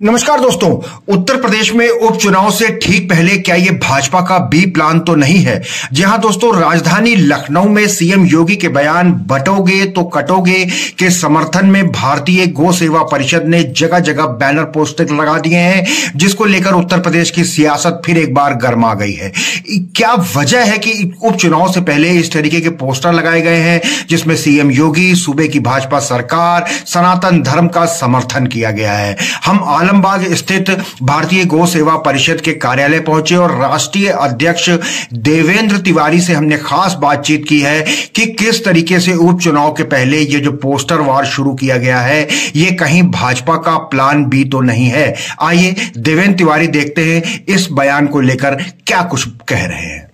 नमस्कार दोस्तों। उत्तर प्रदेश में उपचुनाव से ठीक पहले क्या ये भाजपा का बी प्लान तो नहीं है? जी हां दोस्तों, राजधानी लखनऊ में सीएम योगी के बयान बटोगे तो कटोगे के समर्थन में भारतीय गौ सेवा परिषद ने जगह जगह बैनर पोस्टर लगा दिए हैं, जिसको लेकर उत्तर प्रदेश की सियासत फिर एक बार गर्मा गई है। क्या वजह है कि उपचुनाव से पहले इस तरीके के पोस्टर लगाए गए हैं जिसमें सीएम योगी, सूबे की भाजपा सरकार, सनातन धर्म का समर्थन किया गया है? हम आलमबाग स्थित भारतीय गौ सेवा परिषद के कार्यालय पहुंचे और राष्ट्रीय अध्यक्ष देवेंद्र तिवारी से हमने खास बातचीत की है कि किस तरीके से उपचुनाव के पहले ये जो पोस्टर वार शुरू किया गया है ये कहीं भाजपा का प्लान बी तो नहीं है। आइए देवेंद्र तिवारी देखते हैं इस बयान को लेकर क्या कुछ कह रहे हैं।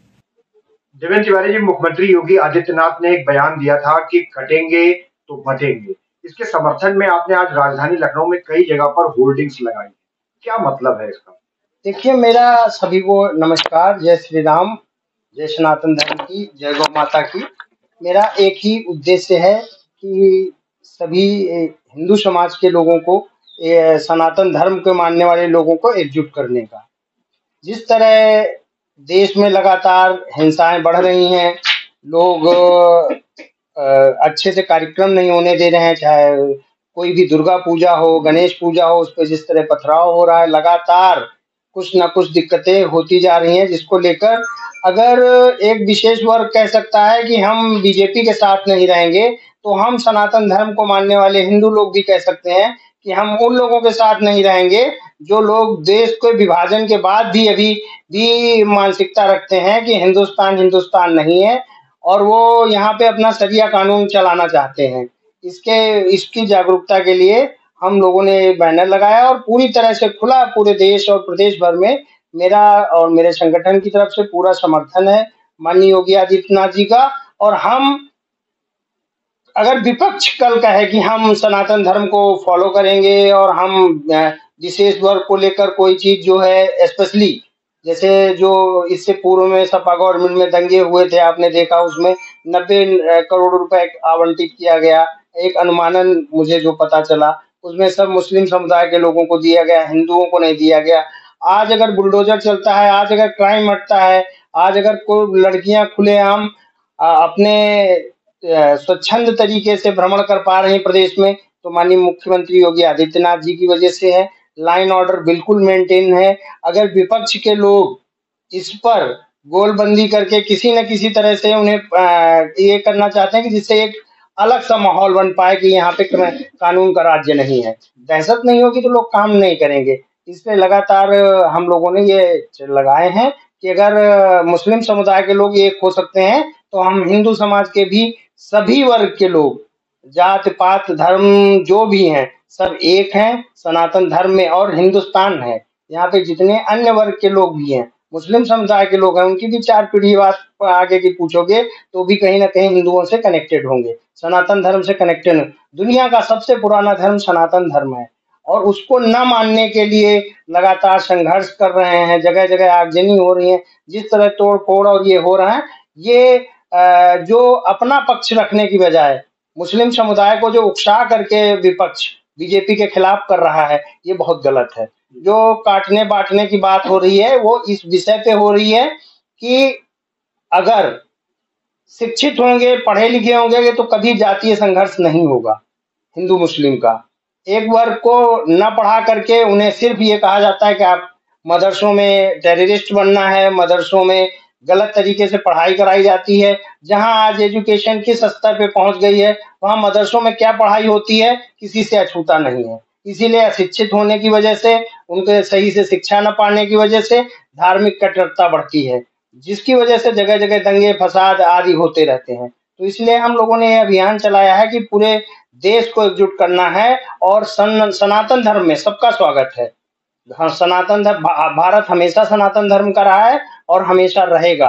देवेंद्र तिवारी जी, मुख्यमंत्री योगी आदित्यनाथ ने एक बयान दिया था कि कटेंगे तो बटेंगे। इसके समर्थन में आपने आज राजधानी लखनऊ में कई जगह पर होर्डिंग्स लगाई। क्या मतलब है इसका? देखिए, मेरा सभी को नमस्कार। जय श्री राम, जय सनातन धर्म की, जय गौ माता की। मेरा एक ही उद्देश्य है कि सभी हिंदू समाज के लोगों को, सनातन धर्म के मानने वाले लोगों को एकजुट करने का। जिस तरह देश में लगातार हिंसाएं बढ़ रही हैं, लोग अच्छे से कार्यक्रम नहीं होने दे रहे हैं, चाहे कोई भी दुर्गा पूजा हो, गणेश पूजा हो, उस पर जिस तरह पथराव हो रहा है, लगातार कुछ ना कुछ दिक्कतें होती जा रही हैं, जिसको लेकर अगर एक विशेष वर्ग कह सकता है कि हम बीजेपी के साथ नहीं रहेंगे, तो हम सनातन धर्म को मानने वाले हिंदू लोग भी कह सकते हैं कि हम उन लोगों के साथ नहीं रहेंगे जो लोग देश के विभाजन के बाद भी अभी भी मानसिकता रखते हैं कि हिंदुस्तान हिंदुस्तान नहीं है और वो यहाँ पे अपना शरिया कानून चलाना चाहते हैं। इसकी जागरूकता के लिए हम लोगों ने बैनर लगाया और पूरी तरह से खुला पूरे देश और प्रदेश भर में मेरा और मेरे संगठन की तरफ से पूरा समर्थन है माननीय योगी आदित्यनाथ जी का। और हम, अगर विपक्ष कल कहे कि हम सनातन धर्म को फॉलो करेंगे और हम विशेष वर्ग को लेकर कोई चीज जो है, स्पेशली जैसे जो इससे पूर्व में सपा गवर्नमेंट में दंगे हुए थे, आपने देखा, उसमें 90 करोड़ रुपए आवंटित किया गया। एक अनुमानन मुझे जो पता चला उसमें सब मुस्लिम समुदाय के लोगों को दिया गया, हिंदुओं को नहीं दिया गया। आज अगर बुलडोजर चलता है, आज अगर क्राइम हटता है, आज अगर कोई लड़कियां खुलेआम अपने स्वच्छंद तरीके से भ्रमण कर पा रही प्रदेश में, तो माननीय मुख्यमंत्री योगी आदित्यनाथ जी की वजह से है। लाइन ऑर्डर बिल्कुल मेंटेन है। अगर विपक्ष के लोग इस पर गोलबंदी करके किसी न किसी तरह से उन्हें ये करना चाहते हैं कि जिससे एक अलग सा माहौल बन पाए कि यहाँ पे कानून का राज्य नहीं है, दहशत नहीं होगी, तो लोग काम नहीं करेंगे। इसलिए लगातार हम लोगों ने ये लगाए हैं कि अगर मुस्लिम समुदाय के लोग एक हो सकते हैं तो हम हिंदू समाज के भी सभी वर्ग के लोग, जात पात धर्म जो भी हैं, सब एक हैं सनातन धर्म में। और हिंदुस्तान है, यहाँ पे जितने अन्य वर्ग के लोग भी हैं, मुस्लिम समुदाय के लोग हैं, उनकी भी 4 पीढ़ी बाद आगे की पूछोगे तो भी कहीं ना कहीं हिंदुओं से कनेक्टेड होंगे, सनातन धर्म से कनेक्टेड। दुनिया का सबसे पुराना धर्म सनातन धर्म है और उसको न मानने के लिए लगातार संघर्ष कर रहे हैं, जगह जगह आगजनी हो रही है। जिस तरह तोड़ फोड़ और ये हो रहा है, ये जो अपना पक्ष रखने की बजाय मुस्लिम समुदाय को जो उकसा करके विपक्ष बीजेपी के खिलाफ कर रहा है, ये बहुत गलत है। जो काटने बांटने की बात हो रही है वो इस विषय पे हो रही है कि अगर शिक्षित होंगे, पढ़े लिखे होंगे, तो कभी जातीय संघर्ष नहीं होगा हिंदू मुस्लिम का। एक वर्ग को न पढ़ा करके उन्हें सिर्फ ये कहा जाता है कि आप मदरसों में टेररिस्ट बनना है, मदरसों में गलत तरीके से पढ़ाई कराई जाती है। जहां आज एजुकेशन किस स्तर पे पहुंच गई है, वहां मदरसों में क्या पढ़ाई होती है किसी से अछूता नहीं है। इसीलिए अशिक्षित होने की वजह से, उनके सही से शिक्षा न पाने की वजह से धार्मिक कट्टरता बढ़ती है, जिसकी वजह से जगह जगह दंगे फसाद आदि होते रहते हैं। तो इसलिए हम लोगों ने यह अभियान चलाया है कि पूरे देश को एकजुट करना है और सनातन धर्म में सबका स्वागत है। सनातन धर्म, भारत हमेशा सनातन धर्म का रहा है और हमेशा रहेगा।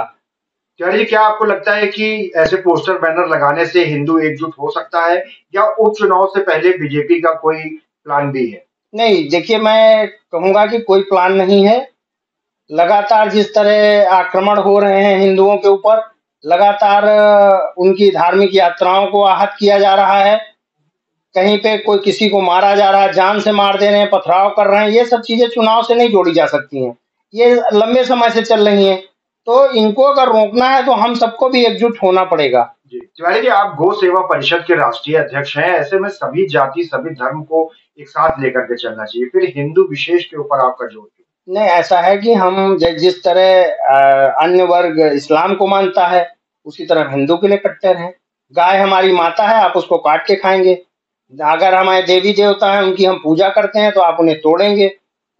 तिवारी जी, क्या आपको लगता है कि ऐसे पोस्टर बैनर लगाने से हिंदू एकजुट हो सकता है या उपचुनाव से पहले बीजेपी का कोई प्लान भी है? नहीं, देखिए, मैं कहूंगा कि कोई प्लान नहीं है। लगातार जिस तरह आक्रमण हो रहे हैं हिंदुओं के ऊपर, लगातार उनकी धार्मिक यात्राओं को आहत किया जा रहा है, कहीं पे कोई किसी को मारा जा रहा है, जान से मार दे रहे हैं, पथराव कर रहे हैं, ये सब चीजें चुनाव से नहीं जोड़ी जा सकती हैं। ये लंबे समय से चल रही हैं, तो इनको अगर रोकना है तो हम सबको भी एकजुट होना पड़ेगा। जी तिवारी जी, आप गौ सेवा परिषद के राष्ट्रीय अध्यक्ष हैं। ऐसे में सभी जाति सभी धर्म को एक साथ लेकर के चलना चाहिए, फिर हिंदू विशेष के ऊपर आपका जोर क्यों? नहीं, ऐसा है कि हम जिस तरह अन्य वर्ग इस्लाम को मानता है, उसी तरह हिंदू के लिए कट्टर हैं। गाय हमारी माता है, आप उसको काट के खाएंगे। अगर हमारे देवी देवता हैं, उनकी हम पूजा करते हैं, तो आप उन्हें तोड़ेंगे,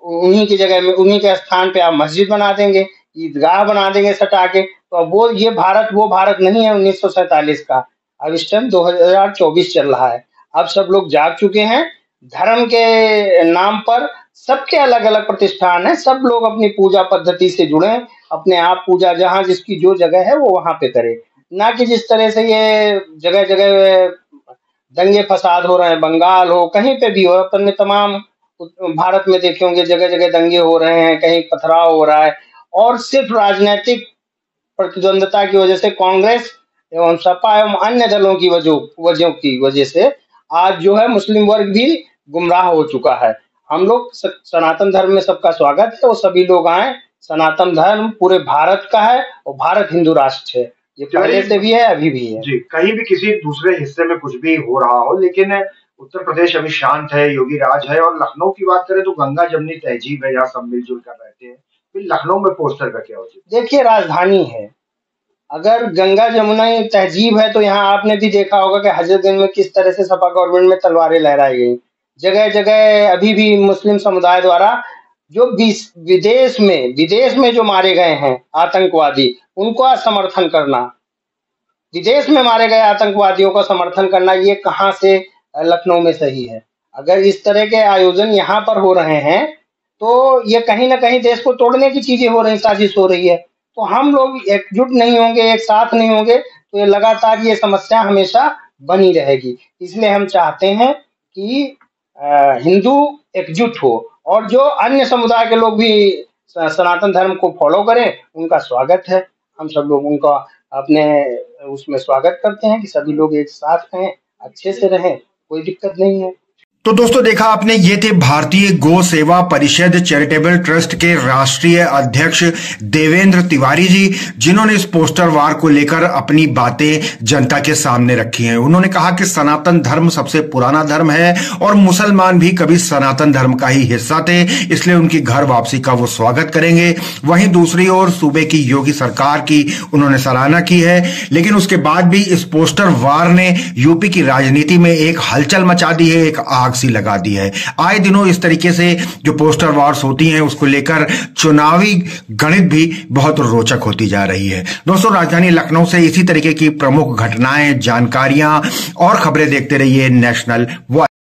उन्हीं की जगह में उन्हीं के स्थान पे आप मस्जिद बना देंगे, ईदगाह बना देंगे सटा के। तो अब ये भारत वो भारत नहीं है 1947 का। अब इस टाइम 2024 चल रहा है। अब सब लोग जाग चुके हैं। धर्म के नाम पर सबके अलग अलग प्रतिष्ठान है, सब लोग अपनी पूजा पद्धति से जुड़े, अपने आप पूजा जहाँ जिसकी जो जगह है वो वहां पे करे। ना कि जिस तरह से ये जगह जगह दंगे फसाद हो रहे हैं, बंगाल हो कहीं पे भी हो, अपन में तमाम भारत में देखे होंगे जगह जगह दंगे हो रहे हैं, कहीं पथराव हो रहा है, और सिर्फ राजनीतिक प्रतिद्वंदता की वजह से कांग्रेस एवं सपा एवं अन्य दलों की वजह से आज जो है मुस्लिम वर्ग भी गुमराह हो चुका है। हम लोग सनातन धर्म में सबका स्वागत है, वो सभी लोग आए। सनातन धर्म पूरे भारत का है और भारत हिंदू राष्ट्र है, ये पहले से भी है, अभी भी है। जी, कहीं भी किसी दूसरे हिस्से में कुछ भी हो रहा हो, लेकिन उत्तर प्रदेश अभी शांत है, योगी राज है। और लखनऊ की बात करें तो गंगा जमनी तहजीब है, यहाँ सब मिलजुल कर रहते हैं। फिर लखनऊ में पोस्टर का क्या उचित? देखिए, राजधानी है, अगर गंगा जमुना तहजीब है तो यहाँ आपने भी देखा होगा कि हजरतगंज में किस तरह से सपा गवर्नमेंट में तलवारें लहराई गई। जगह जगह अभी भी मुस्लिम समुदाय द्वारा जो विदेश में जो मारे गए हैं आतंकवादी, उनको समर्थन करना, विदेश में मारे गए आतंकवादियों का समर्थन करना, ये कहाँ से लखनऊ में सही है? अगर इस तरह के आयोजन यहाँ पर हो रहे हैं तो ये कहीं ना कहीं देश को तोड़ने की चीजें हो रही, साजिश हो रही है। तो हम लोग एकजुट नहीं होंगे, एक साथ नहीं होंगे, तो ये लगातार ये समस्या हमेशा बनी रहेगी। इसलिए हम चाहते हैं कि हिंदू एकजुट हो, और जो अन्य समुदाय के लोग भी सनातन धर्म को फॉलो करें, उनका स्वागत है। हम सब लोग उनका अपने उसमें स्वागत करते हैं कि सभी लोग एक साथ रहें, अच्छे से रहें, कोई दिक्कत नहीं है। तो दोस्तों देखा आपने, ये थे भारतीय गौ सेवा परिषद चैरिटेबल ट्रस्ट के राष्ट्रीय अध्यक्ष देवेंद्र तिवारी जी, जिन्होंने इस पोस्टर वार को लेकर अपनी बातें जनता के सामने रखी हैं। उन्होंने कहा कि सनातन धर्म सबसे पुराना धर्म है और मुसलमान भी कभी सनातन धर्म का ही हिस्सा थे, इसलिए उनकी घर वापसी का वो स्वागत करेंगे। वहीं दूसरी ओर सूबे की योगी सरकार की उन्होंने सराहना की है, लेकिन उसके बाद भी इस पोस्टर वार ने यूपी की राजनीति में एक हलचल मचा दी है, एक आग सी लगा दी है। आए दिनों इस तरीके से जो पोस्टर वॉर्स होती हैं, उसको लेकर चुनावी गणित भी बहुत रोचक होती जा रही है। दोस्तों, राजधानी लखनऊ से इसी तरीके की प्रमुख घटनाएं, जानकारियां और खबरें देखते रहिए नेशनल वॉइस।